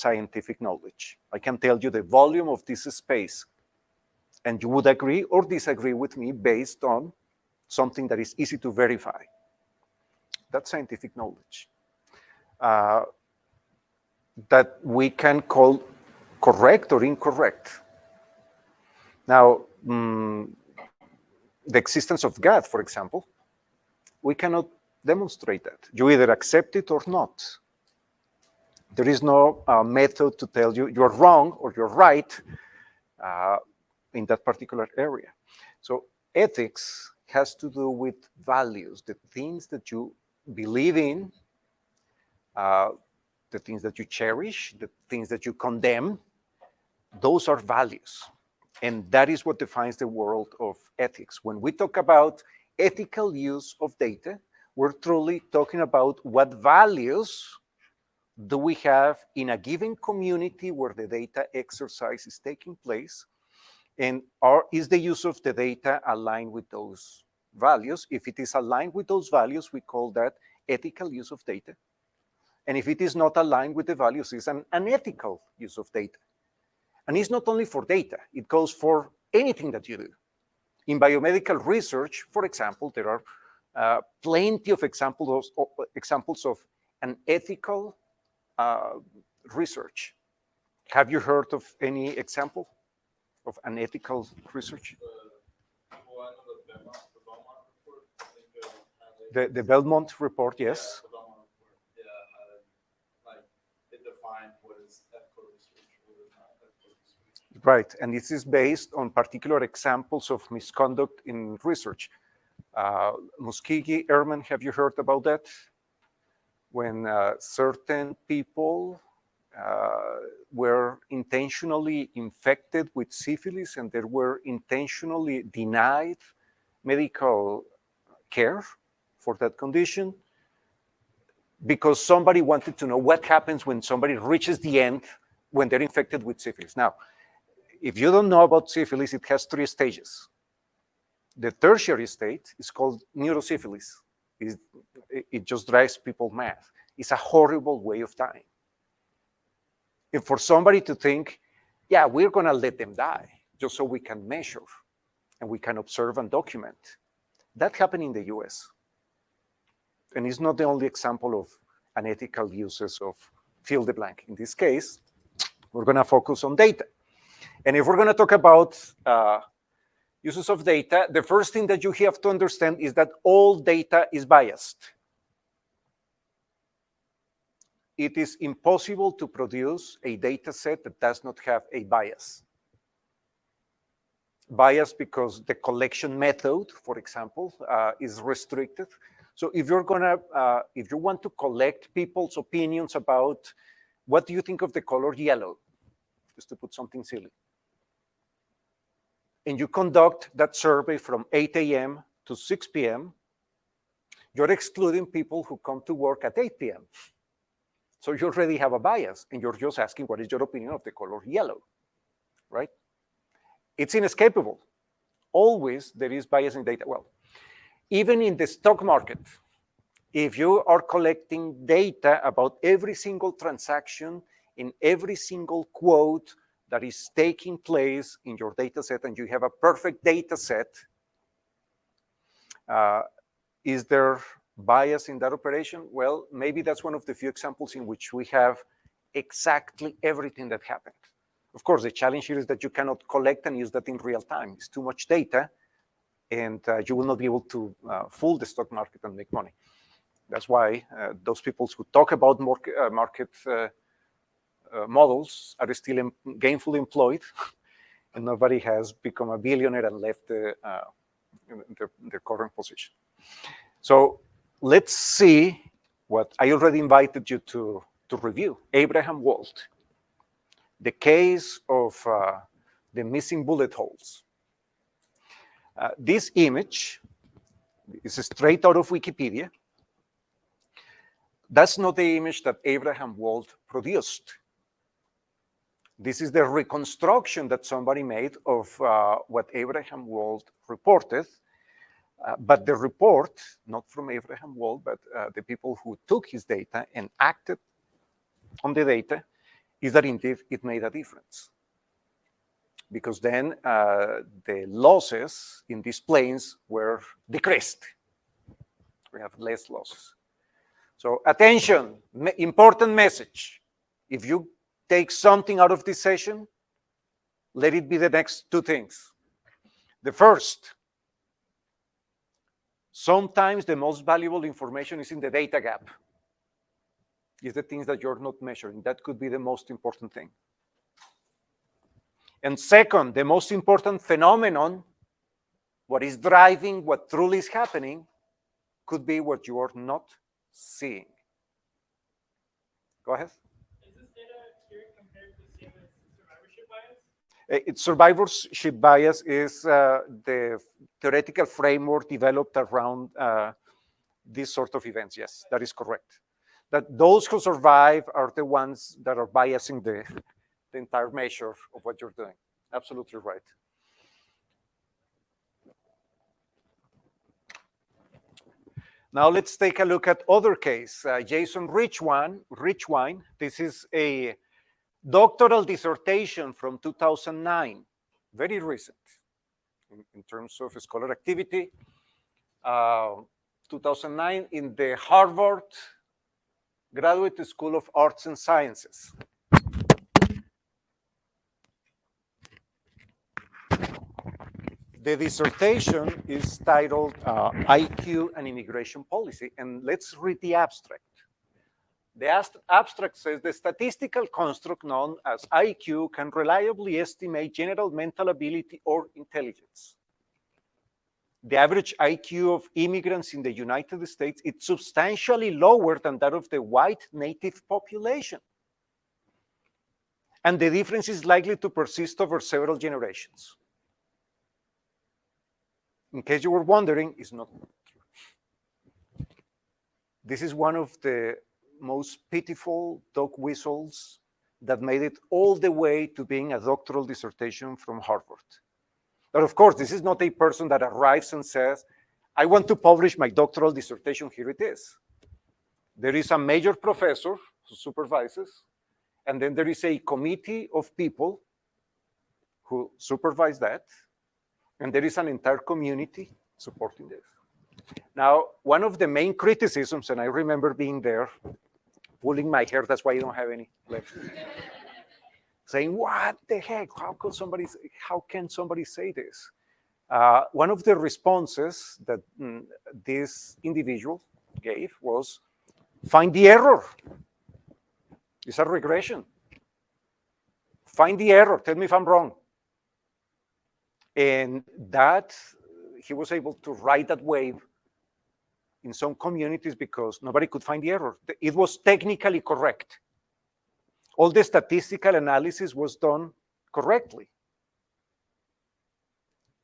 scientific knowledge. I can tell you the volume of this space, and you would agree or disagree with me based on something that is easy to verify. That's scientific knowledge that we can call correct or incorrect. Now, the existence of God, for example, we cannot demonstrate that. You either accept it or not. There is no method to tell you you're wrong or you're right in that particular area. So ethics has to do with values, the things that you believe in, the things that you cherish, the things that you condemn. Those are values. And that is what defines the world of ethics. When we talk about ethical use of data, we're truly talking about what values do we have in a given community where the data exercise is taking place, and is the use of the data aligned with those values? If it is aligned with those values, we call that ethical use of data. And if it is not aligned with the values, it's an unethical use of data. And it's not only for data, it goes for anything that you do. In biomedical research, for example, there are plenty of examples of unethical research. Have you heard of any example of unethical research? The Belmont report, yes. Right, and this is based on particular examples of misconduct in research. Muskegee Airmen, have you heard about that? When certain people were intentionally infected with syphilis and they were intentionally denied medical care for that condition because somebody wanted to know what happens when somebody reaches the end when they're infected with syphilis. Now, if you don't know about syphilis, it has 3 stages. The tertiary state is called neurosyphilis. It just drives people mad. It's a horrible way of dying. And for somebody to think, yeah, we're going to let them die just so we can measure and we can observe and document. That happened in the US. And it's not the only example of unethical uses of fill the blank. In this case, we're going to focus on data. And if we're going to talk about uses of data, the first thing that you have to understand is that all data is biased. It is impossible to produce a data set that does not have a bias. Bias because the collection method, for example, is restricted. So if you're gonna, if you want to collect people's opinions about what do you think of the color yellow, just to put something silly, and you conduct that survey from 8 a.m. to 6 p.m., you're excluding people who come to work at 8 p.m. So you already have a bias, and you're just asking, what is your opinion of the color yellow, right? It's inescapable. Always there is bias in data. Well, even in the stock market, if you are collecting data about every single transaction in every single quote that is taking place in your data set, and you have a perfect data set, is there bias in that operation? Well, maybe that's one of the few examples in which we have exactly everything that happened. Of course, the challenge here is that you cannot collect and use that in real time. It's too much data, and you will not be able to fool the stock market and make money. That's why those people who talk about market models are still gainfully employed, and nobody has become a billionaire and left their current position. So let's see what I already invited you to review. Abraham Wald, the case of the missing bullet holes. This image is straight out of Wikipedia. That's not the image that Abraham Wald produced. This is the reconstruction that somebody made of what Abraham Wald reported. But the report, not from Abraham Wald, but the people who took his data and acted on the data, is that indeed it made a difference. Because then the losses in these planes were decreased. We have less losses. So attention, important message. If you take something out of this session, let it be the next two things. The first, sometimes the most valuable information is in the data gap. It's the things that you're not measuring. That could be the most important thing. And second, the most important phenomenon, what is driving what truly is happening, could be what you are not seeing. Go ahead. Is this data here compared to the same as survivorship bias? Survivorship bias is the theoretical framework developed around these sort of events. Yes, that is correct. That those who survive are the ones that are biasing the entire measure of what you're doing. Absolutely right. Now let's take a look at other case. Jason Richwine. This is a doctoral dissertation from 2009, very recent in terms of scholar activity. 2009 in the Harvard Graduate School of Arts and Sciences. The dissertation is titled IQ and Immigration Policy, and let's read the abstract. The abstract says the statistical construct known as IQ can reliably estimate general mental ability or intelligence. The average IQ of immigrants in the United States is substantially lower than that of the white native population. And the difference is likely to persist over several generations. In case you were wondering, it's not true. This is one of the most pitiful dog whistles that made it all the way to being a doctoral dissertation from Harvard. But of course, this is not a person that arrives and says, I want to publish my doctoral dissertation, here it is. There is a major professor who supervises, and then there is a committee of people who supervise that, and there is an entire community supporting this. Now, one of the main criticisms, and I remember being there, pulling my hair, that's why I don't have any left, saying, what the heck, how can somebody say this? One of the responses that this individual gave was, find the error. It's a regression. Find the error, tell me if I'm wrong. And that, he was able to ride that wave in some communities because nobody could find the error. It was technically correct. All the statistical analysis was done correctly.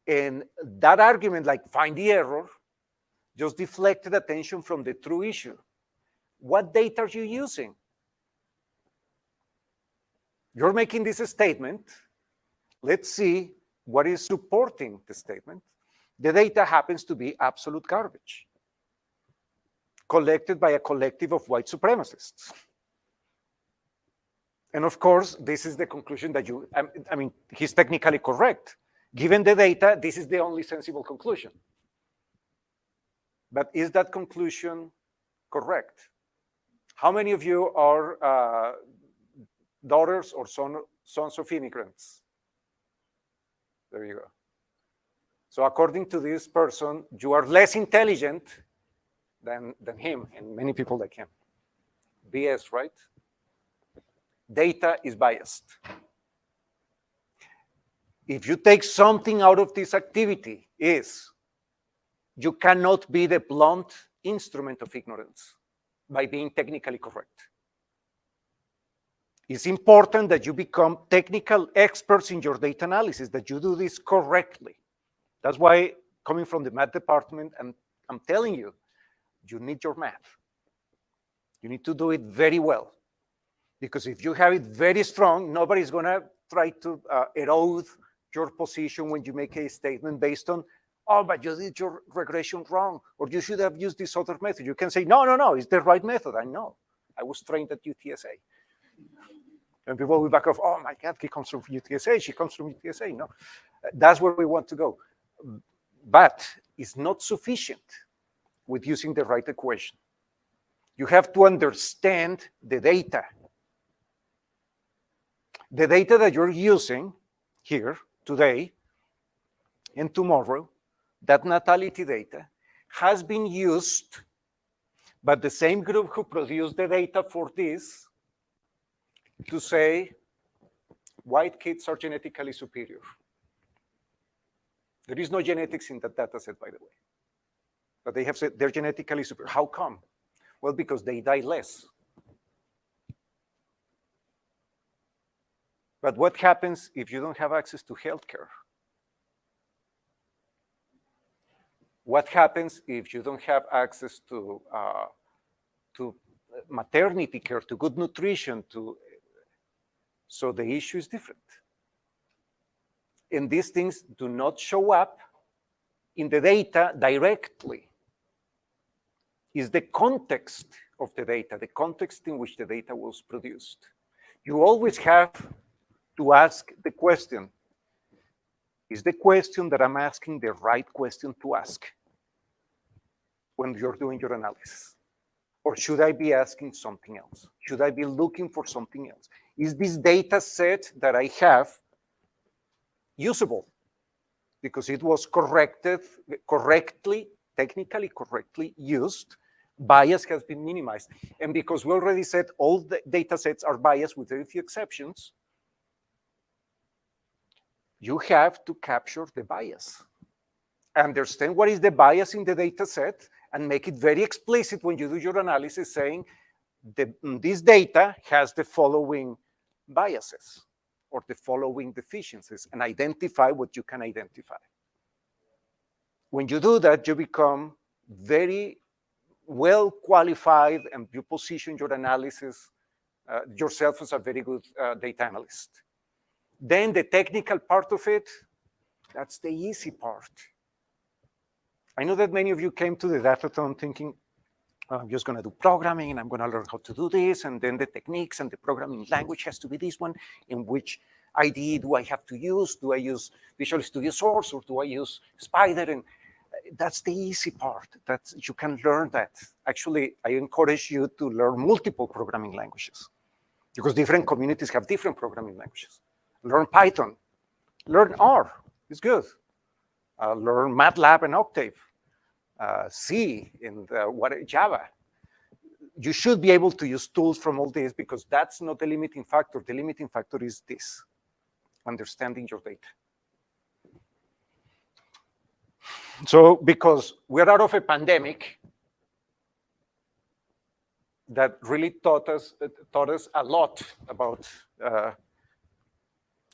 And that argument, like find the error, just deflected attention from the true issue. What data are you using? You're making this statement. Let's see what is supporting the statement. The data happens to be absolute garbage, collected by a collective of white supremacists. And of course, this is the conclusion that I mean, he's technically correct. Given the data, this is the only sensible conclusion. But is that conclusion correct? How many of you are daughters or sons of immigrants? There you go. So according to this person, you are less intelligent than him and many people like him. BS, right? Data is biased. If you take something out of this activity, is you cannot be the blunt instrument of ignorance by being technically correct. It's important that you become technical experts in your data analysis, that you do this correctly. That's why, coming from the math department, and I'm telling you, you need your math. You need to do it very well. Because if you have it very strong, nobody's going to try to erode your position when you make a statement based on, oh, but you did your regression wrong, or you should have used this other method. You can say, no, it's the right method. I know. I was trained at UTSA. And people will back off, oh my God, he comes from UTSA, she comes from UTSA. No, that's where we want to go. But it's not sufficient with using the right equation. You have to understand the data. The data that you're using here today and tomorrow, that natality data, has been used by the same group who produced the data for this to say white kids are genetically superior. There is no genetics in that data set, by the way. But they have said they're genetically superior. How come? Well, because they die less. But what happens if you don't have access to healthcare? What happens if you don't have access to maternity care, to good nutrition? So the issue is different. And these things do not show up in the data directly. It's the context of the data, the context in which the data was produced. You always have to ask the question, is the question that I'm asking the right question to ask when you're doing your analysis? Or should I be asking something else? Should I be looking for something else? Is this data set that I have usable? Because it was technically correctly used, bias has been minimized. And because we already said all the data sets are biased with very few exceptions, you have to capture the bias. Understand what is the bias in the data set and make it very explicit when you do your analysis, saying this data has the following biases or the following deficiencies, and identify what you can identify. When you do that, you become very well qualified and you position your analysis yourself as a very good data analyst. Then the technical part of it, that's the easy part. I know that many of you came to the Datathon thinking, I'm just going to do programming and I'm going to learn how to do this, and then the techniques and the programming language has to be this one. In which IDE do I have to use? Do I use Visual Studio Source or do I use Spider? And that's the easy part. You can learn that. Actually, I encourage you to learn multiple programming languages because different communities have different programming languages. Learn Python. Learn R. It's good. Learn MATLAB and Octave. C and Java. You should be able to use tools from all this because that's not the limiting factor. The limiting factor is this, understanding your data. So because we're out of a pandemic that really taught us a lot about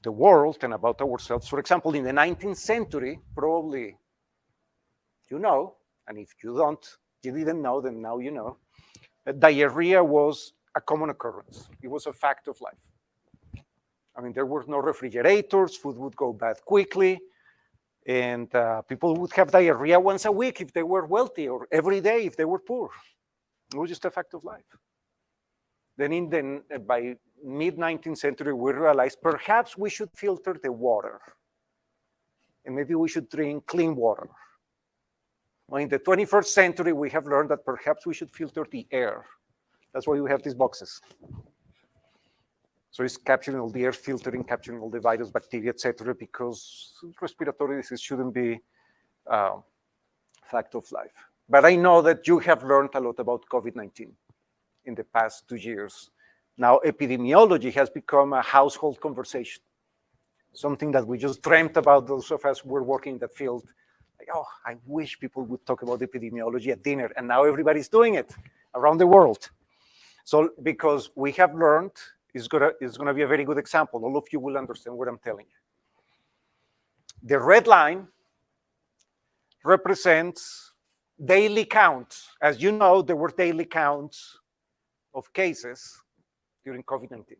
the world and about ourselves. For example, in the 19th century, probably you know, and if you didn't know, then now you know, diarrhea was a common occurrence. It was a fact of life. I mean, there were no refrigerators, food would go bad quickly, and people would have diarrhea once a week if they were wealthy, or every day if they were poor. It was just a fact of life. Then by mid-19th century, we realized perhaps we should filter the water, and maybe we should drink clean water. Well, in the 21st century, we have learned that perhaps we should filter the air. That's why we have these boxes. So it's capturing all the air, filtering, capturing all the virus, bacteria, etc., because respiratory disease shouldn't be a fact of life. But I know that you have learned a lot about COVID-19 in the past 2 years. Now, epidemiology has become a household conversation, something that we just dreamt about, those of us who were working in that field. Like, oh, I wish people would talk about epidemiology at dinner, and now everybody's doing it around the world. So because we have learned, it's gonna be a very good example. All of you will understand what I'm telling you. The red line represents daily counts. As you know, there were daily counts of cases during COVID-19.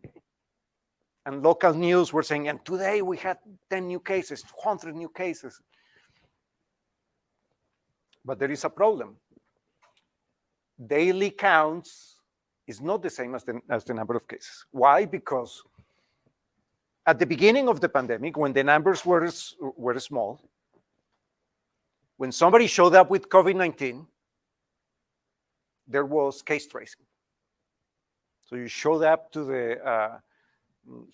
And local news were saying, and today we had 10 new cases, 200 new cases. But there is a problem. Daily counts is not the same as the number of cases. Why? Because At the beginning of the pandemic, when the numbers were small, when somebody showed up with COVID-19, there was case tracing. So you showed up to the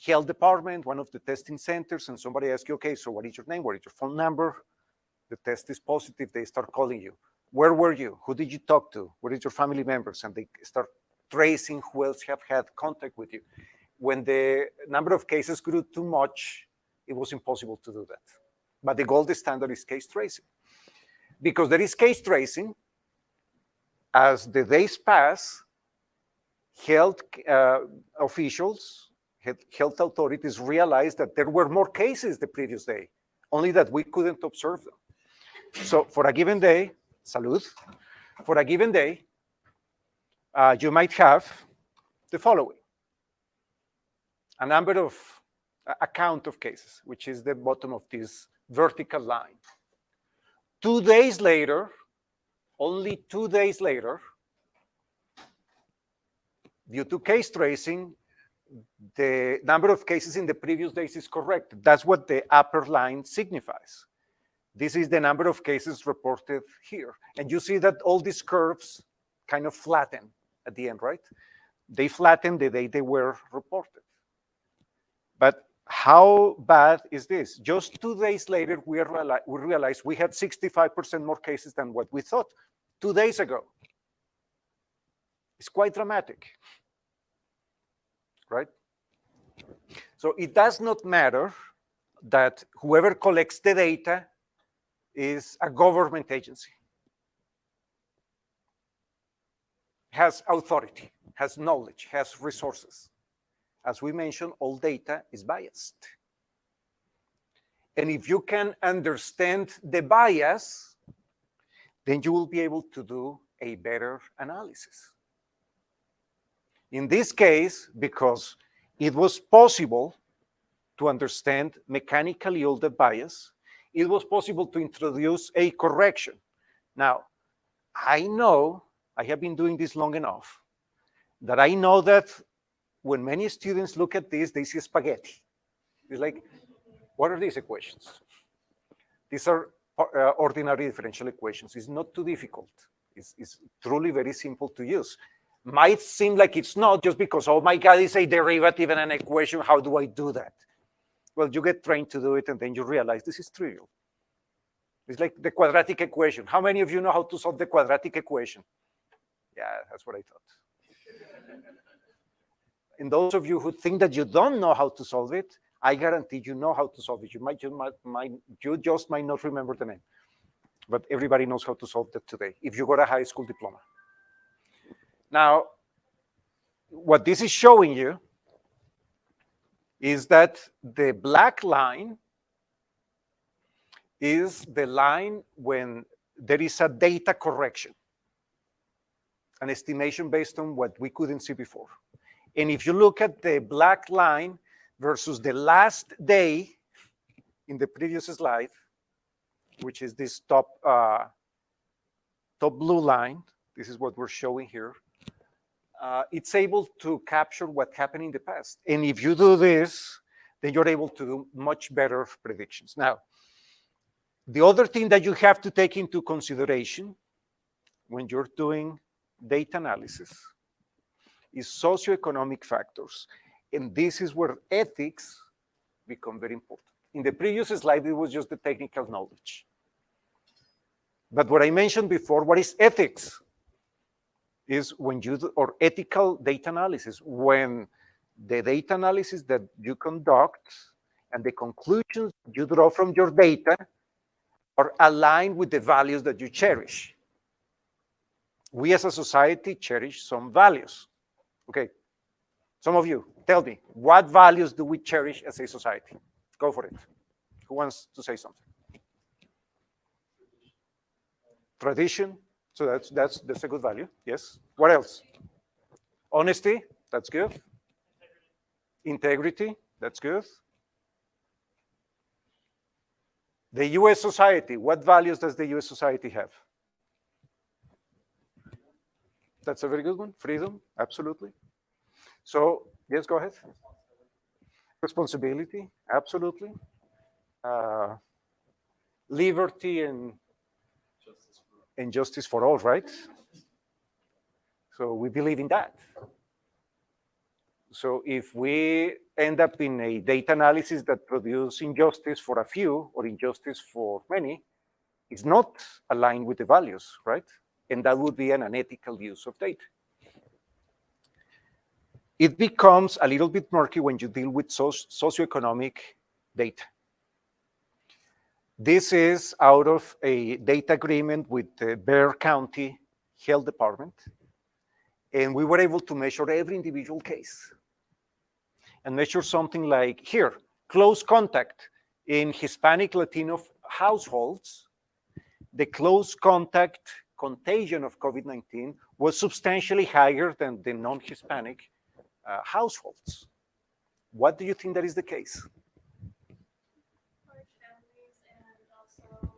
health department, one of the testing centers, and somebody asked you, okay, so what is your name? What is your phone number? The test is positive. They start calling you. Where were you? Who did you talk to? What is your family members? And they start tracing who else have had contact with you. When the number of cases grew too much, it was impossible to do that. But the gold standard is case tracing. Because there is case tracing, as the days pass, health officials, health authorities realized that there were more cases the previous day, only that we couldn't observe them. So for a given day, salud, for a given day, you might have the following. A number of, a count of cases, which is the bottom of this vertical line. 2 days later, only 2 days later, due to case tracing, the number of cases in the previous days is correct. That's what the upper line signifies. This is the number of cases reported here. And you see that all these curves kind of flatten at the end, right? They flatten the day they were reported. But how bad is this? Just 2 days later, we realized we had 65% more cases than what we thought 2 days ago. It's quite dramatic, right? So it does not matter that whoever collects the data is a government agency, has authority, has knowledge, has resources. As we mentioned, all data is biased. And if you can understand the bias, then you will be able to do a better analysis. In this case, because it was possible to understand mechanically all the bias, it was possible to introduce a correction. Now, I know, I have been doing this long enough, that I know that when many students look at this, they see spaghetti. It's like, what are these equations? These are ordinary differential equations. It's not too difficult. It's truly very simple to use. Might seem like it's not, just because, oh my God, it's a derivative and an equation. How do I do that? Well, you get trained to do it, and then you realize this is trivial. It's like the quadratic equation. How many of you know how to solve the quadratic equation? Yeah, that's what I thought. And those of you who think that you don't know how to solve it, I guarantee you know how to solve it. You just might not remember the name, but everybody knows how to solve that today if you got a high school diploma. Now, what this is showing you is that the black line is the line when there is a data correction, an estimation based on what we couldn't see before. And if you look at the black line versus the last day in the previous slide, which is this top blue line, this is what we're showing here, it's able to capture what happened in the past. And if you do this, then you're able to do much better predictions. Now, the other thing that you have to take into consideration when you're doing data analysis is socioeconomic factors. And this is where ethics become very important. In the previous slide, it was just the technical knowledge. But what I mentioned before, what is ethics? Is when you do, or ethical data analysis, when the data analysis that you conduct and the conclusions you draw from your data are aligned with the values that you cherish. We as a society cherish some values. Okay, some of you, tell me, what values do we cherish as a society? Go for it. Who wants to say something? Tradition. So that's a good value. Yes. What else? Honesty. That's good. Integrity. That's good. The U.S. society. What values does the U.S. society have? That's a very good one. Freedom. Absolutely. So yes, go ahead. Responsibility, absolutely. Liberty and justice for all, right? So we believe in that. So if we end up in a data analysis that produces injustice for a few or injustice for many, it's not aligned with the values, right? And that would be an unethical use of data. It becomes a little bit murky when you deal with socioeconomic data. This is out of a data agreement with the Bexar County Health Department. And we were able to measure every individual case and measure something like here, close contact in Hispanic Latino households. The close contact contagion of COVID-19 was substantially higher than the non-Hispanic households. What do you think that is the case? Large families and also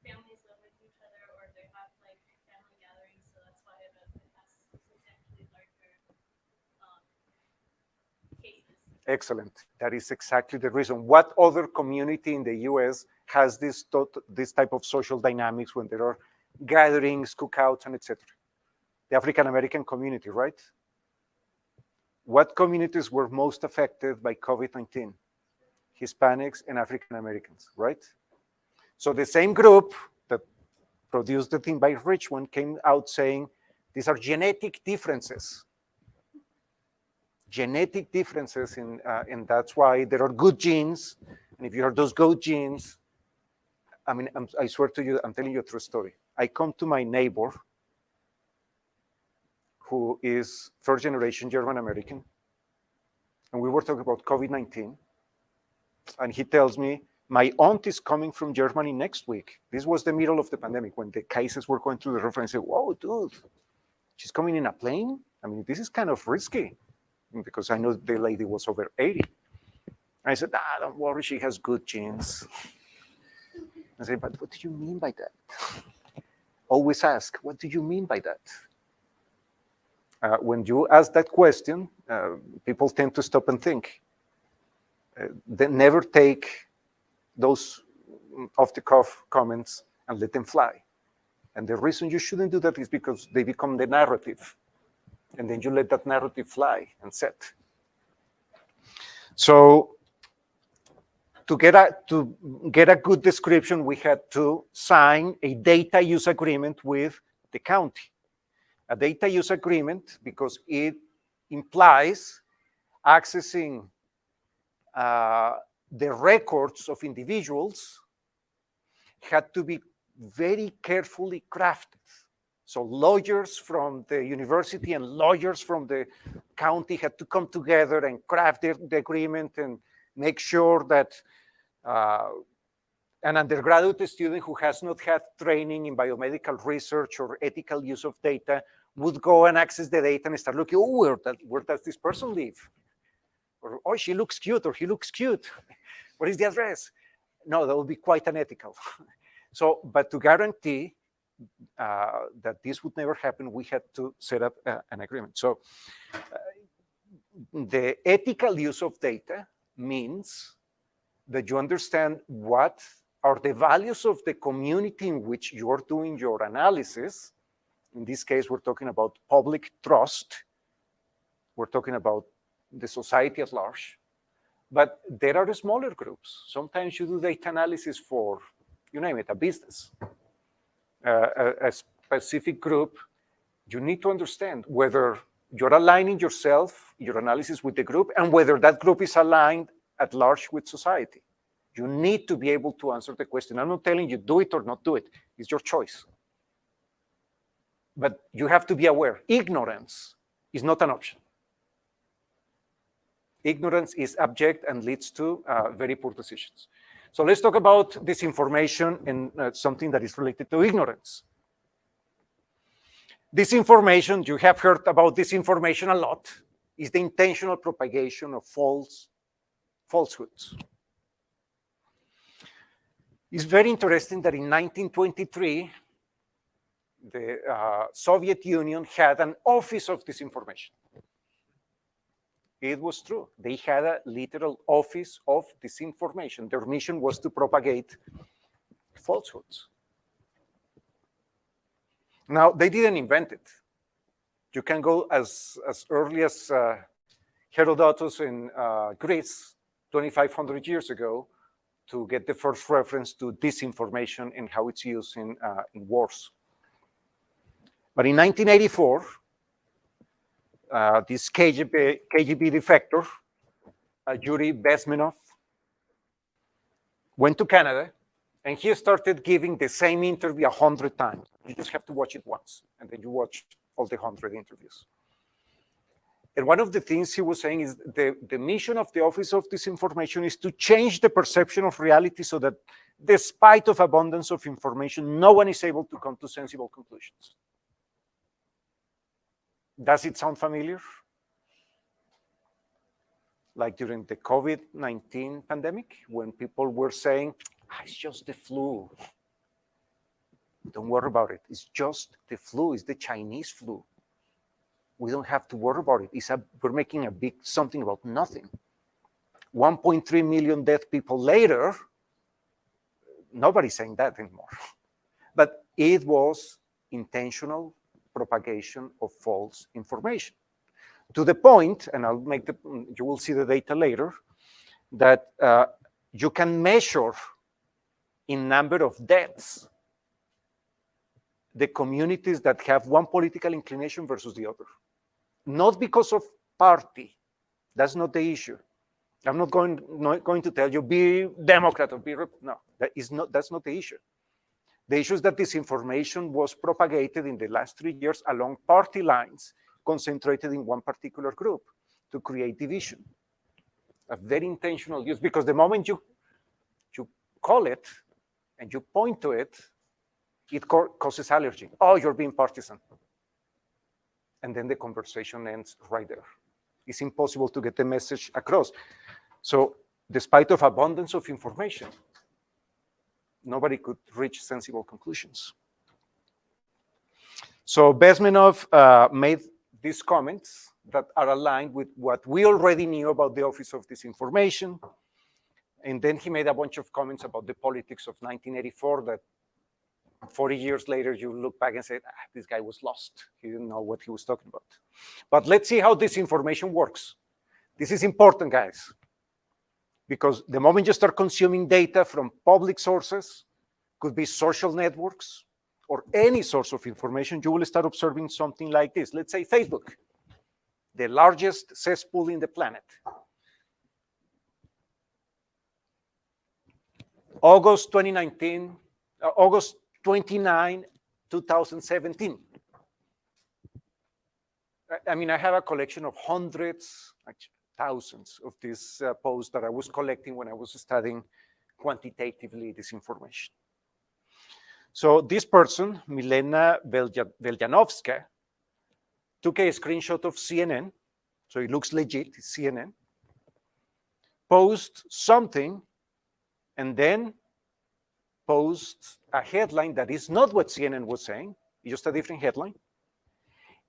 families live with each other or they have like family gatherings, so that's why it has substantially larger cases. Excellent. That is exactly the reason. What other community in the US has this type of social dynamics when there are gatherings, cookouts, and etc.? The African American community, right? What communities were most affected by COVID-19? Hispanics and African Americans, right? So the same group that produced the thing by Richmond came out saying these are genetic differences. Genetic differences, and that's why there are good genes. And if you have those good genes, I mean, I swear to you, I'm telling you a true story. I come to my neighbor, who is first generation German American, and we were talking about COVID-19, and he tells me, my aunt is coming from Germany next week. This was the middle of the pandemic when the cases were going through the roof, and I said, whoa, dude, she's coming in a plane? I mean, this is kind of risky, because I know the lady was over 80. I said, don't worry, she has good genes. I said, but what do you mean by that? Always ask, what do you mean by that? When you ask that question, people tend to stop and think. They never take those off-the-cuff comments and let them fly. And the reason you shouldn't do that is because they become the narrative. And then you let that narrative fly and set. So to get a good description, we had to sign a data use agreement with the county. A data use agreement because it implies accessing the records of individuals had to be very carefully crafted. So lawyers from the university and lawyers from the county had to come together and craft the agreement and make sure that an undergraduate student who has not had training in biomedical research or ethical use of data would go and access the data and start looking, oh, where does this person live? Or, oh, she looks cute, or he looks cute. What is the address? No, that would be quite unethical. So, but to guarantee that this would never happen, we had to set up an agreement. So the ethical use of data means that you understand what are the values of the community in which you're doing your analysis. In this case, we're talking about public trust. We're talking about the society at large. But there are smaller groups. Sometimes you do data analysis for, you name it, a business, a specific group. You need to understand whether you're aligning yourself, your analysis with the group, and whether that group is aligned at large with society. You need to be able to answer the question. I'm not telling you do it or not do it. It's your choice. But you have to be aware. Ignorance is not an option. Ignorance is abject and leads to very poor decisions. So let's talk about disinformation and something that is related to ignorance. Disinformation, you have heard about disinformation a lot, is the intentional propagation of falsehoods. It's very interesting that in 1923, the Soviet Union had an office of disinformation. It was true. They had a literal office of disinformation. Their mission was to propagate falsehoods. Now, they didn't invent it. You can go as early as Herodotus in Greece, 2,500 years ago, to get the first reference to disinformation and how it's used in wars. But in 1984, this KGB defector, Yuri Bezmenov, went to Canada, and he started giving the same interview 100 times. You just have to watch it once, and then you watch all the 100 interviews. And one of the things he was saying is the mission of the Office of Disinformation is to change the perception of reality so that despite of abundance of information, no one is able to come to sensible conclusions. Does it sound familiar? Like during the COVID-19 pandemic, when people were saying, it's just the flu. Don't worry about it. It's just the flu. It's the Chinese flu. We don't have to worry about it. We're making a big something about nothing. 1.3 million dead people later, nobody's saying that anymore. But it was intentional propagation of false information. To the point, and you will see the data later, that you can measure in number of deaths the communities that have one political inclination versus the other. Not because of party. That's not the issue. I'm not going to tell you, be Democrat or be no, that's not the issue. The issue is that this information was propagated in the last 3 years along party lines, concentrated in one particular group to create division. A very intentional use, because the moment you call it and you point to it, it causes allergy. Oh, you're being partisan. And then the conversation ends right there. It's impossible to get the message across. So despite of abundance of information, nobody could reach sensible conclusions. So Bezmenov made these comments that are aligned with what we already knew about the Office of Disinformation. And then he made a bunch of comments about the politics of 1984 that 40 years later, you look back and say, this guy was lost. He didn't know what he was talking about. But let's see how this information works. This is important, guys, because the moment you start consuming data from public sources, could be social networks or any source of information, you will start observing something like this. Let's say Facebook, the largest cesspool in the planet. August 2019, August 29, 2017. I mean, I have a collection of hundreds, actually thousands of these posts that I was collecting when I was studying quantitatively this information. So this person, Milena Veljanovska, took a screenshot of CNN, so it looks legit, it's CNN, post something, and then post a headline that is not what CNN was saying, it's just a different headline.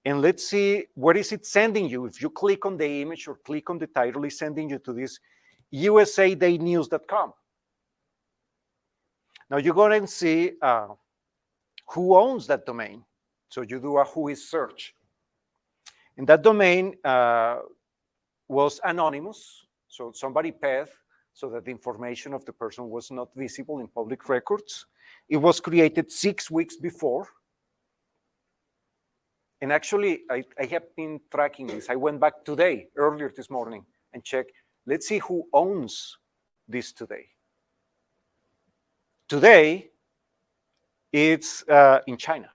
And let's see, where is it sending you? If you click on the image or click on the title, it's sending you to this usadaynews.com. Now you go and see who owns that domain. So you do a whois search. And that domain was anonymous. So somebody paid so that the information of the person was not visible in public records. It was created 6 weeks before. And actually, I have been tracking this. I went back today, earlier this morning, and checked. Let's see who owns this today. Today, it's in China.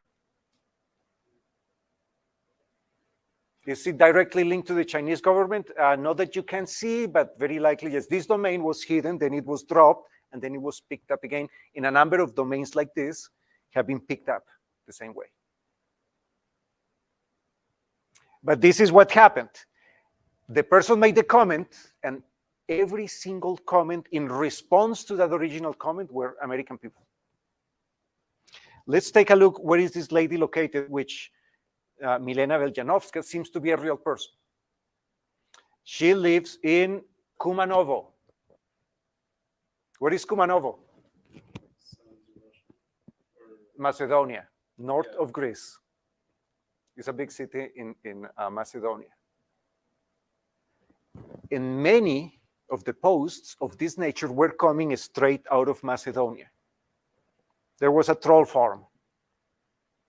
Is it directly linked to the Chinese government? Not that you can see, but very likely, yes. This domain was hidden, then it was dropped, and then it was picked up again. In a number of domains like this have been picked up the same way. But this is what happened. The person made the comment, and every single comment in response to that original comment were American people. Let's take a look. Where is this lady located, which Milena Veljanovska seems to be a real person. She lives in Kumanovo. Where is Kumanovo? Macedonia, north of Greece. It's a big city in Macedonia. And many of the posts of this nature were coming straight out of Macedonia. There was a troll farm.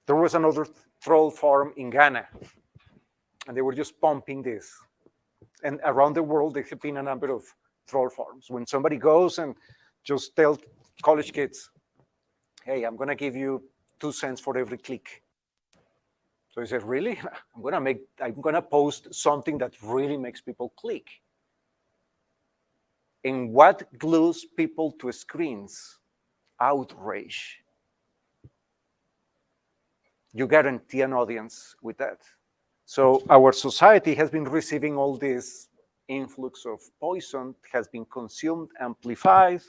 There was another troll farm in Ghana. And they were just pumping this. And around the world, there have been a number of troll farms. When somebody goes and just tells college kids, hey, I'm going to give you 2 cents for every click. So he said, really? I'm going to post something that really makes people click. And what glues people to screens? Outrage. You guarantee an audience with that. So our society has been receiving all this influx of poison, has been consumed, amplified,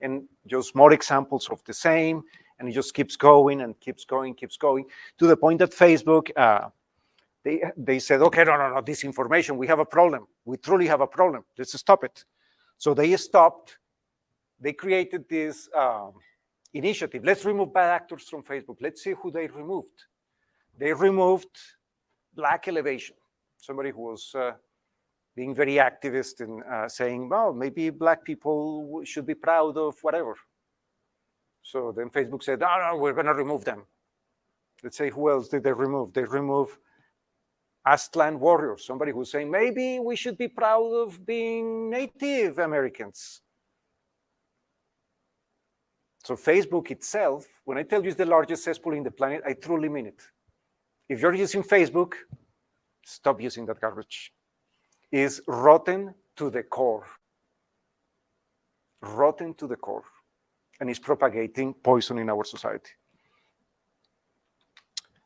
and just more examples of the same, and it just keeps going and keeps going, to the point that Facebook, they said, okay, no, disinformation, we have a problem. We truly have a problem. Let's stop it. So they stopped. They created this initiative. Let's remove bad actors from Facebook. Let's see who they removed. They removed Black Elevation, somebody who was being very activist in saying, well, maybe Black people should be proud of whatever. So then Facebook said, no, we're going to remove them. Let's say, who else did they remove? They removed Aztlan warriors, somebody who's saying, maybe we should be proud of being Native Americans. So Facebook itself, when I tell you it's the largest cesspool in the planet, I truly mean it. If you're using Facebook, stop using that garbage. It's rotten to the core. Rotten to the core. And it's propagating poison in our society.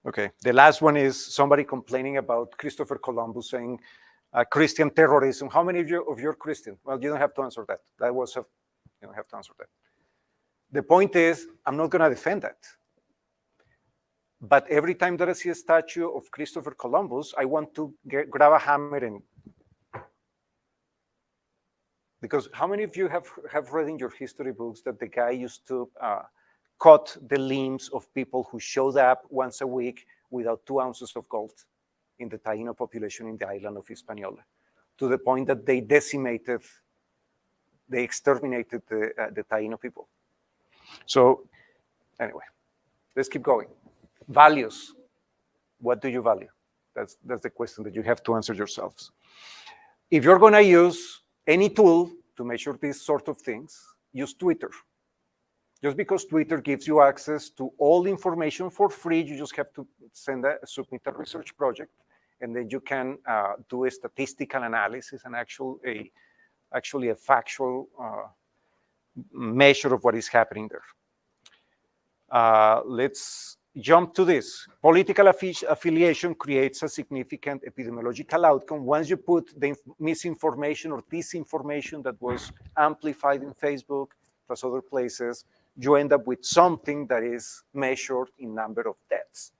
Okay, the last one is somebody complaining about Christopher Columbus saying Christian terrorism. How many of you are Christian? Well, you don't have to answer that. You don't have to answer that. The point is, I'm not going to defend that. But every time that I see a statue of Christopher Columbus, I want to grab a hammer and... Because how many of you have read in your history books that the guy used to cut the limbs of people who showed up once a week without 2 ounces of gold in the Taino population in the island of Hispaniola, to the point that they exterminated the Taino people. So anyway, let's keep going. Values. What do you value? That's the question that you have to answer yourselves. If you're going to use any tool to measure these sort of things, use Twitter. Just because Twitter gives you access to all information for free, you just have to submit a research project, and then you can do a statistical analysis and actually a factual measure of what is happening there. Let's jump to this. Political affiliation creates a significant epidemiological outcome. Once you put the misinformation or disinformation that was amplified in Facebook plus other places, you end up with something that is measured in number of deaths.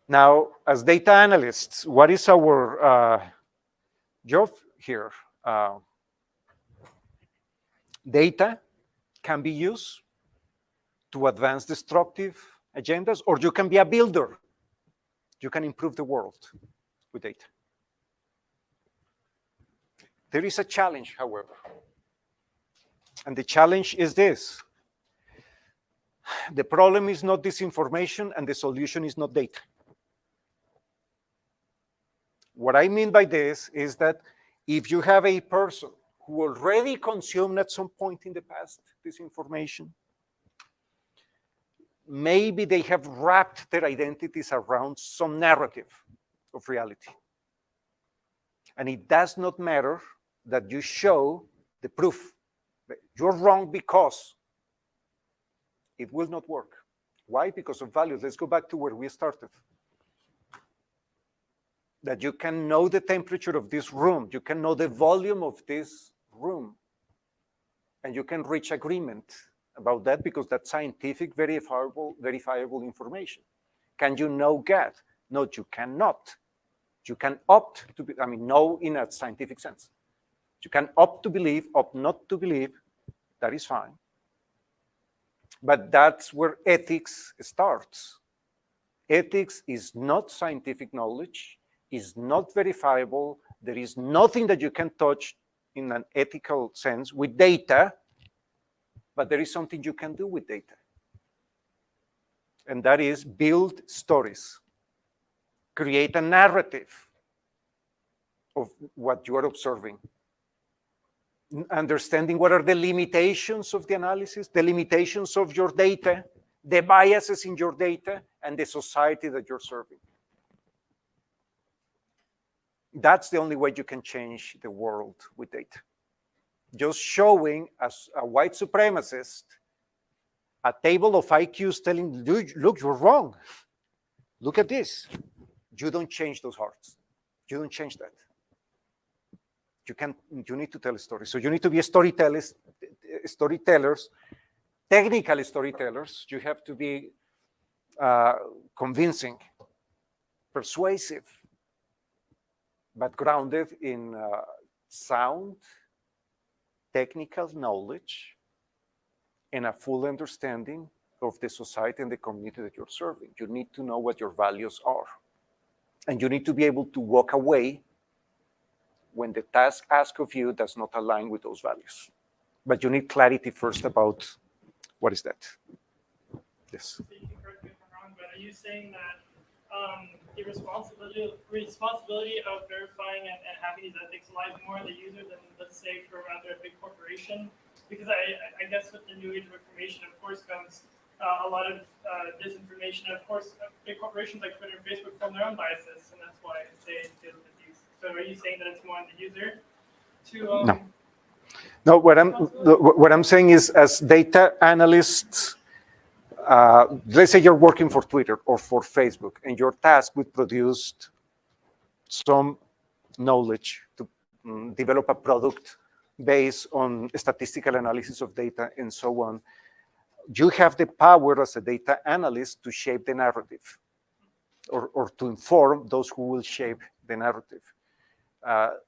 Now, as data analysts, what is our job here? Data can be used to advance destructive agendas, or you can be a builder. You can improve the world with data. There is a challenge, however. And the challenge is this. The problem is not disinformation, and the solution is not data. What I mean by this is that if you have a person who already consumed at some point in the past this information, maybe they have wrapped their identities around some narrative of reality. And it does not matter that you show the proof. You're wrong because it will not work. Why? Because of values. Let's go back to where we started. That you can know the temperature of this room, you can know the volume of this room, and you can reach agreement about that because that's scientific, verifiable information. Can you know God? No, you cannot. You can opt to be, no in a scientific sense. You can opt to believe, opt not to believe, that is fine. But that's where ethics starts. Ethics is not scientific knowledge, is not verifiable. There is nothing that you can touch in an ethical sense with data, but there is something you can do with data. And that is build stories, create a narrative of what you are observing, understanding what are the limitations of the analysis, the limitations of your data, the biases in your data, and the society that you're serving. That's the only way you can change the world with data. Just showing as a white supremacist a table of IQs telling, look, you're wrong. Look at this. You don't change those hearts. You don't change that. You need to tell a story. So you need to be storytellers, technical storytellers. You have to be convincing, persuasive, but grounded in sound technical knowledge and a full understanding of the society and the community that you're serving. You need to know what your values are. And you need to be able to walk away when the task asked of you does not align with those values. But you need clarity first about what is that. Yes. So you can correct me if I'm wrong, but are you saying that the responsibility of verifying and having these ethics lies more on the user than, let's say, for rather a big corporation? Because I guess with the new age of information, of course, comes a lot of disinformation. Of course, big corporations like Twitter and Facebook form their own biases, and that's why they deal with these. So are you saying that it's more on the user to... No, what I'm saying is, as data analysts, let's say you're working for Twitter or for Facebook, and your task would produce some knowledge to develop a product based on statistical analysis of data and so on. You have the power as a data analyst to shape the narrative or to inform those who will shape the narrative.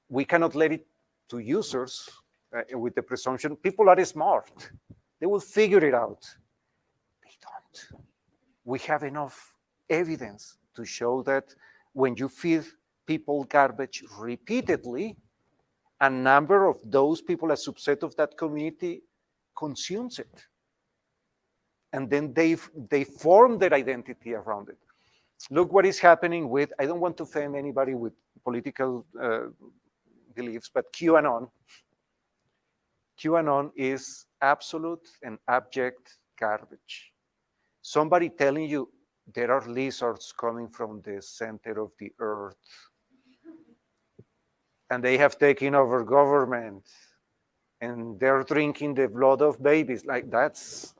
We cannot let it to users with the presumption people are smart. They will figure it out. They don't. We have enough evidence to show that when you feed people garbage repeatedly, a number of those people, a subset of that community, consumes it. And then they form their identity around it. Look what is happening with, I don't want to offend anybody with political beliefs, but QAnon. QAnon is absolute and abject garbage. Somebody telling you there are lizards coming from the center of the earth and they have taken over government and they're drinking the blood of babies, like that's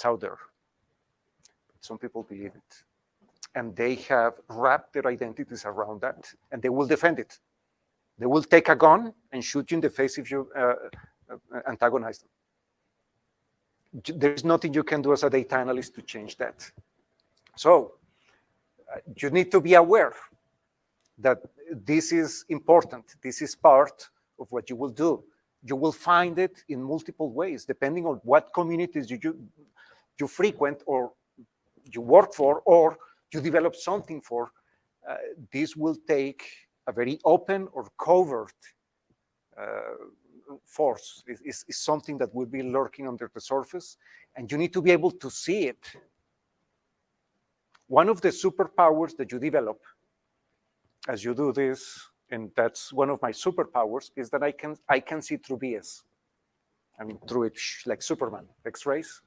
out there. Some people believe it. And they have wrapped their identities around that, and they will defend it. They will take a gun and shoot you in the face if you antagonize them. There's nothing you can do as a data analyst to change that. So you need to be aware that this is important. This is part of what you will do. You will find it in multiple ways, depending on what communities you frequent or you work for or you develop something for. This will take a very open or covert force. Is something that will be lurking under the surface, and you need to be able to see it. One of the superpowers that you develop as you do this, and that's one of my superpowers, is that I can see through BS. I mean, through it like Superman, X-rays.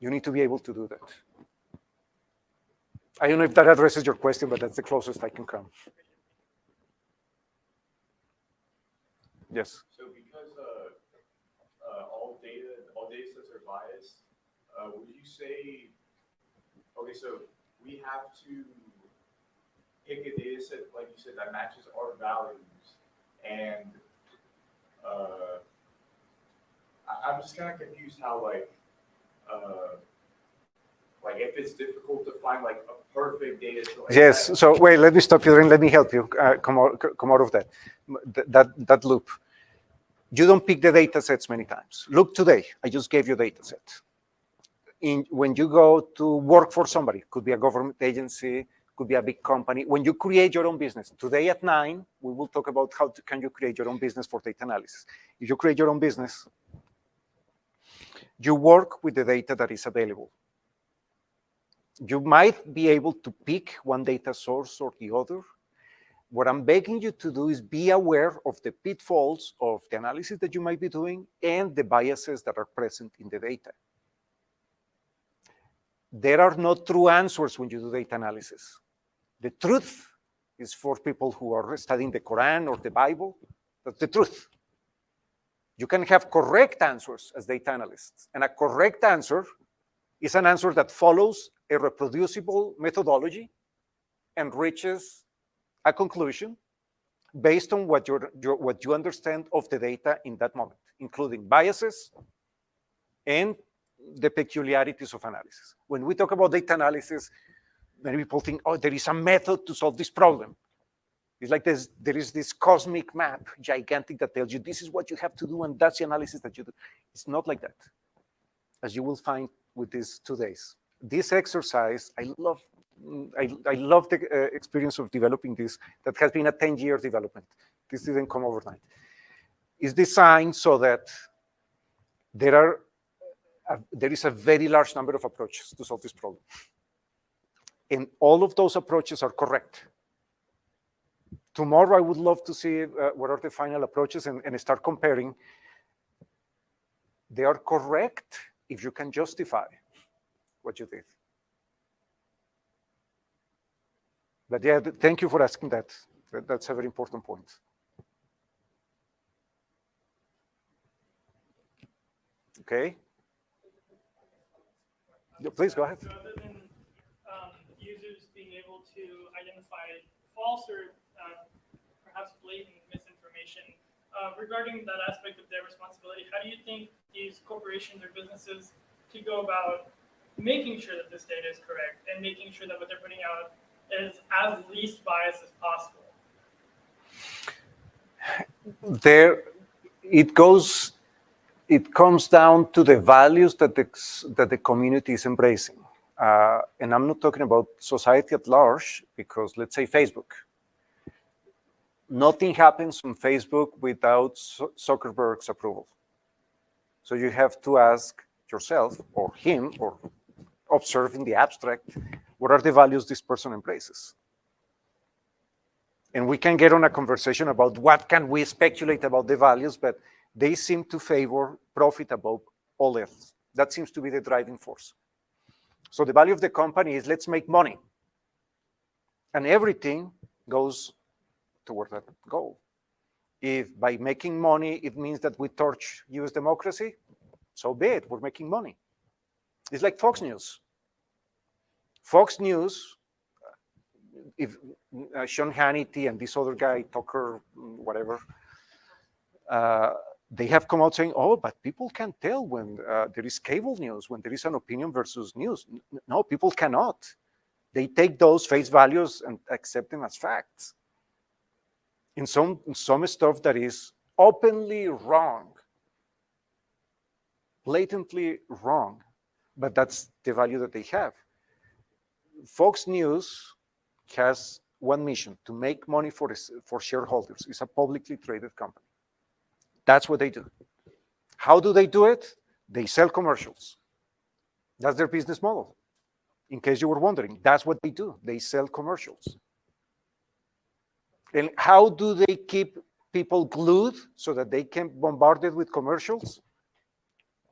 You need to be able to do that. I don't know if that addresses your question, but that's the closest I can come. Yes. So because all data sets are biased, would you say, okay, so we have to pick a data set, like you said, that matches our values, and I'm just kind of confused how, like, Like if it's difficult to find like a perfect data to like Yes. that. So wait, let me stop you there and let me help you come out of that loop. You don't pick the data sets many times. Look today, I just gave you a data set. When you go to work for somebody, could be a government agency, could be a big company. When you create your own business, today at 9, we will talk about can you create your own business for data analysis. If you create your own business, you work with the data that is available. You might be able to pick one data source or the other. What I'm begging you to do is be aware of the pitfalls of the analysis that you might be doing and the biases that are present in the data. There are no true answers when you do data analysis. The truth is for people who are studying the Quran or the Bible. That's the truth. You can have correct answers as data analysts, and a correct answer is an answer that follows a reproducible methodology and reaches a conclusion based on what you understand of the data in that moment, including biases and the peculiarities of analysis. When we talk about data analysis, many people think, oh, there is a method to solve this problem. It's like there is this cosmic map, gigantic, that tells you this is what you have to do, and that's the analysis that you do. It's not like that, as you will find with these 2 days. This exercise, I love the experience of developing this. That has been a 10-year development. This didn't come overnight. It's designed so that there is a very large number of approaches to solve this problem. And all of those approaches are correct. Tomorrow, I would love to see what are the final approaches and start comparing. They are correct if you can justify what you did. But yeah, thank you for asking that. That's a very important point. Okay. Yeah, please go ahead. So other than users being able to identify false or perhaps blatant misinformation, regarding that aspect of their responsibility, how do you think these corporations or businesses to go about making sure that this data is correct and making sure that what they're putting out is as least biased as possible? It comes down to the values that the community is embracing. And I'm not talking about society at large, because let's say Facebook. Nothing happens on Facebook without Zuckerberg's approval. So you have to ask yourself or him or observe in the abstract, what are the values this person embraces? And we can get on a conversation about what can we speculate about the values, but they seem to favor profit above all else. That seems to be the driving force. So the value of the company is let's make money. And everything goes toward that goal. If by making money, it means that we torch US democracy, so be it, we're making money. It's like Fox News. Fox News, if Sean Hannity and this other guy, Tucker, whatever, they have come out saying, oh, but people can tell when there is cable news, when there is an opinion versus news. No, people cannot. They take those face values and accept them as facts. In some stuff that is openly wrong, blatantly wrong, but that's the value that they have. Fox News has one mission: to make money for shareholders. It's a publicly traded company. That's what they do. How do they do it? They sell commercials. That's their business model. In case you were wondering, that's what they do. They sell commercials. And how do they keep people glued so that they can be bombarded with commercials?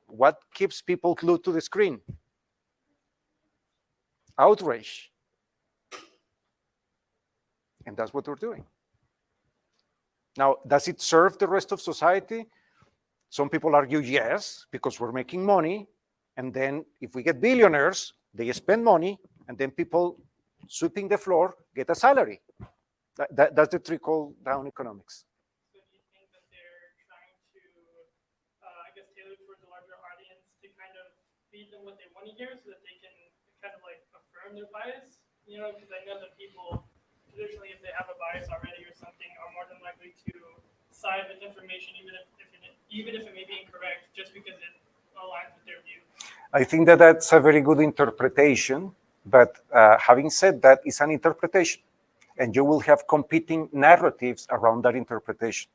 What keeps people glued to the screen? Outrage. And that's what they're doing. Now, does it serve the rest of society? Some people argue yes, because we're making money. And then if we get billionaires, they spend money, and then people sweeping the floor get a salary. That's the trickle-down economics. So do you think that they're trying to, I guess, tailor towards a larger audience to kind of feed them what they want to hear so that they can confirm their bias? You know, because I know that people traditionally, if they have a bias already or something, are more than likely to side with information, even if it may be incorrect, just because it aligns with their view. I think that that's a very good interpretation, but having said that, it's an interpretation, and you will have competing narratives around that interpretation.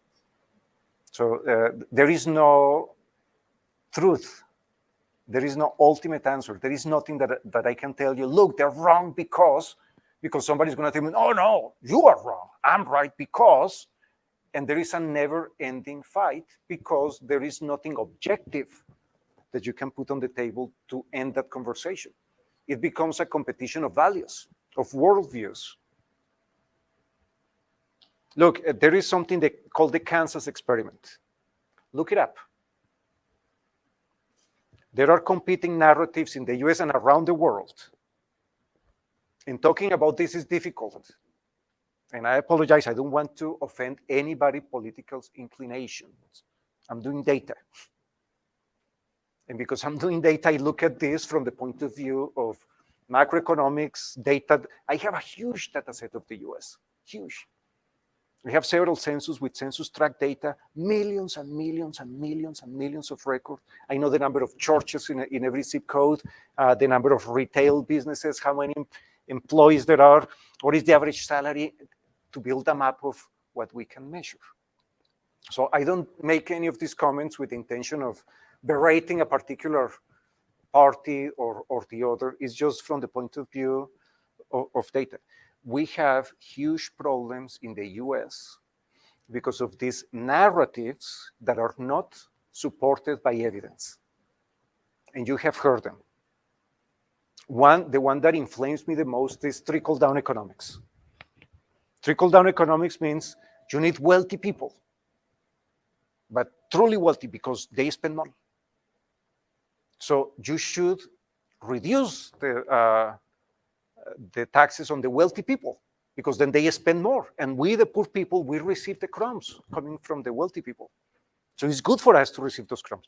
So there is no truth. There is no ultimate answer. There is nothing that I can tell you, look, they're wrong because somebody's going to tell me, oh, no, you are wrong. I'm right because, and there is a never-ending fight because there is nothing objective that you can put on the table to end that conversation. It becomes a competition of values, of worldviews. Look, there is something called the Kansas experiment. Look it up. There are competing narratives in the US and around the world. And talking about this is difficult. And I apologize, I don't want to offend anybody's political inclinations. I'm doing data. And because I'm doing data, I look at this from the point of view of macroeconomics, data. I have a huge data set of the US, huge. We have several census with census tract data, millions and millions and millions and millions of records. I know the number of churches in every zip code, the number of retail businesses, how many employees there are, what is the average salary, to build a map of what we can measure. So I don't make any of these comments with the intention of berating a particular party or the other. It's just from the point of view of data. We have huge problems in the US because of these narratives that are not supported by evidence. And you have heard them. The one that inflames me the most is trickle-down economics. Trickle-down economics means you need wealthy people, but truly wealthy because they spend money. So you should reduce the taxes on the wealthy people because then they spend more. And we, the poor people, we receive the crumbs coming from the wealthy people. So it's good for us to receive those crumbs.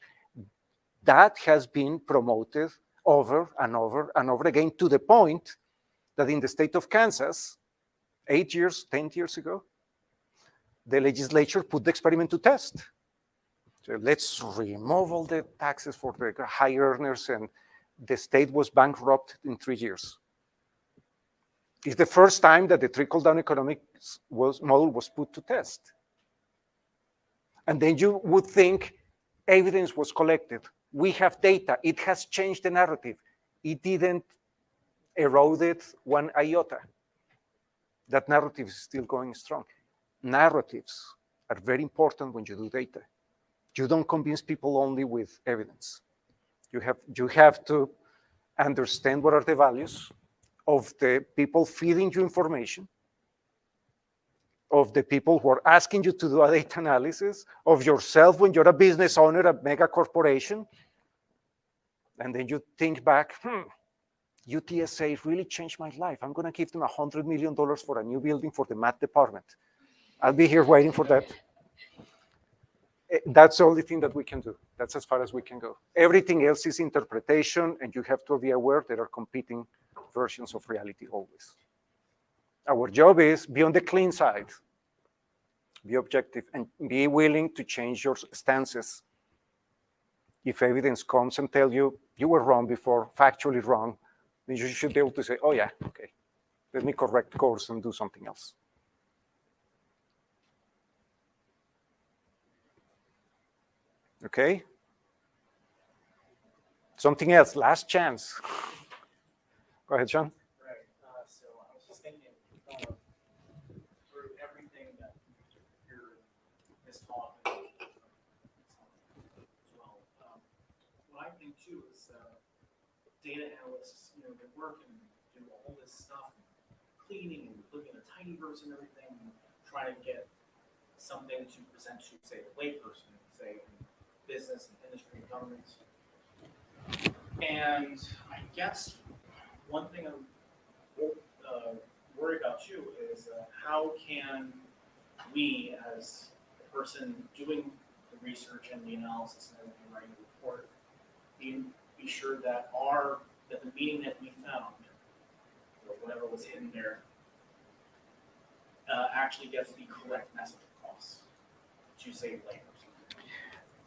That has been promoted over and over and over again to the point that in the state of Kansas, 10 years ago, the legislature put the experiment to test. So let's remove all the taxes for the high earners, and the state was bankrupt in 3 years. It's the first time that the trickle-down economics model was put to test. And then you would think evidence was collected. We have data. It has changed the narrative. It didn't erode it one iota. That narrative is still going strong. Narratives are very important when you do data. You don't convince people only with evidence. You have to understand what are the values of the people feeding you information, of the people who are asking you to do a data analysis, of yourself when you're a business owner, a mega corporation. And then you think back, UTSA really changed my life. I'm going to give them $100 million for a new building for the math department. I'll be here waiting for that. That's the only thing that we can do. That's as far as we can go. Everything else is interpretation, and you have to be aware there are competing versions of reality always. Our job is be on the clean side, be objective, and be willing to change your stances. If evidence comes and tell you you were wrong before, factually wrong, then you should be able to say, oh yeah, okay, let me correct course and do something else. Okay? Something else, last chance. Go ahead, Sean. Right. So I was just thinking through everything that you're this talk as well. What I think too is data analysts, they work and do all this stuff, cleaning and looking at tiny verse and everything, and trying to get something to present to, say, the layperson, say, in business and industry and governments. And I guess one thing I'm worried about too is how can we, as the person doing the research and the analysis and everything, writing the report, be sure that the meaning that we found or whatever was in there actually gets the correct message across to save labor.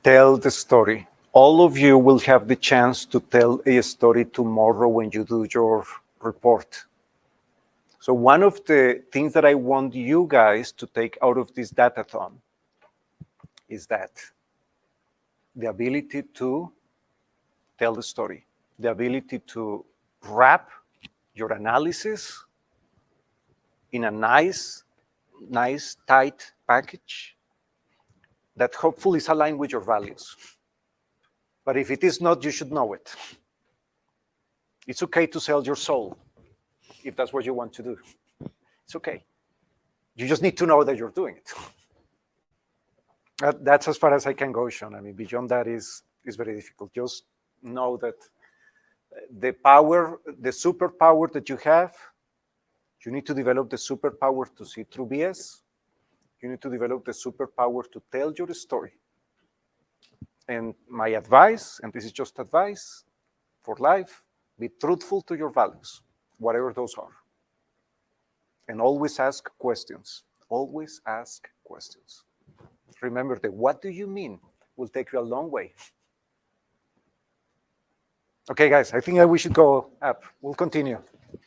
Tell the story. All of you will have the chance to tell a story tomorrow when you do your report. So one of the things that I want you guys to take out of this datathon is that the ability to tell the story, the ability to wrap your analysis in a nice, tight package that hopefully is aligned with your values. But if it is not, you should know it. It's okay to sell your soul if that's what you want to do. It's okay. You just need to know that you're doing it. That's as far as I can go, Sean. I mean, beyond that is very difficult. Just know that the power, the superpower that you have, you need to develop the superpower to see through BS. You need to develop the superpower to tell your story. And my advice, and this is just advice for life, be truthful to your values, whatever those are. And always ask questions. Always ask questions. Remember that what do you mean will take you a long way. Okay, guys, I think we should go up. We'll continue.